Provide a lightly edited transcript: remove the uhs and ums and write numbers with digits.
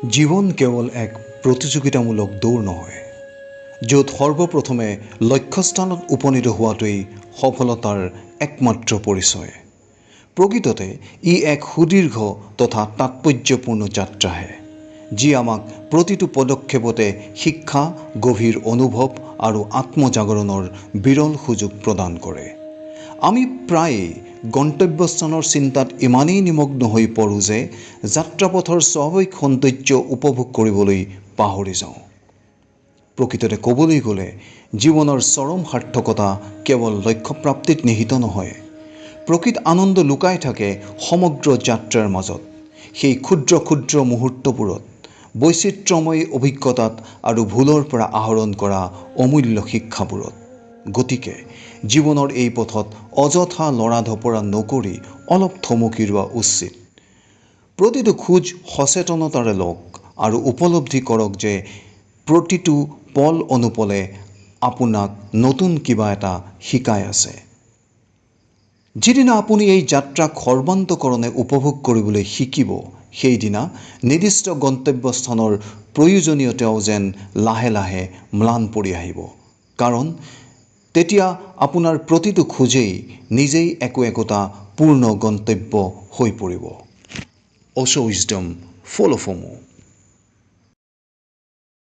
জীৱন কেৱল এক প্ৰতিযোগিতামূলক দৌৰ নহয়, য'ত সৰ্বপ্ৰথমে লক্ষ্যস্থানত উপনীত হোৱাটোৱেই সফলতাৰ একমাত্ৰ পৰিচয়। প্ৰকৃততে ই এক সুদীৰ্ঘ তথা তাৎপৰ্যপূৰ্ণ যাত্ৰাহে, যি আমাক প্ৰতিটো পদক্ষেপতে শিক্ষা, গভীৰ অনুভৱ আৰু আত্মজাগৰণৰ বিৰল সুযোগ প্ৰদান কৰে। আমি প্ৰায়ে গন্তব্যস্থানৰ চিন্তাত ইমানেই নিমগ্ন হৈ পৰোঁ যে যাত্ৰাপথৰ স্বাভাৱিক সৌন্দৰ্য উপভোগ কৰিবলৈ পাহৰি যাওঁ। প্ৰকৃততে ক'বলৈ গ'লে জীৱনৰ চৰম সাৰ্থকতা কেৱল লক্ষ্যপ্ৰাপ্তিত নিহিত নহয়। প্ৰকৃত আনন্দ লুকাই থাকে সমগ্ৰ যাত্ৰাৰ মাজত, সেই ক্ষুদ্ৰ ক্ষুদ্ৰ মুহূৰ্তবোৰত, বৈচিত্ৰ্যময় অভিজ্ঞতাত আৰু ভুলৰ পৰা আহৰণ কৰা অমূল্য শিক্ষাবোৰত। গতিকে জীৱনৰ এই পথত অযথা লৰা ধপৰা নকৰি অলপ থমকি ৰোৱা উচিত। প্ৰতিটো খোজ সচেতনতাৰে লওক আৰু উপলব্ধি কৰক যে প্ৰতিটো পল অনুপলে আপোনাক নতুন কিবা এটা শিকাই আছে। যিদিনা আপুনি এই যাত্ৰাক সৰ্বান্তকৰণে উপভোগ কৰিবলৈ শিকিব, সেইদিনা নিৰ্দিষ্ট গন্তব্যস্থানৰ প্ৰয়োজনীয়তাও যেন লাহে লাহে ম্লান পৰি আহিব। কাৰণ তেতিয়া আপোনাৰ প্ৰতিটো খোজেই নিজেই একোটা পূৰ্ণ গন্তব্য হৈ পৰিব। অছ' উইজডম, ফ'ল' ফ'মো।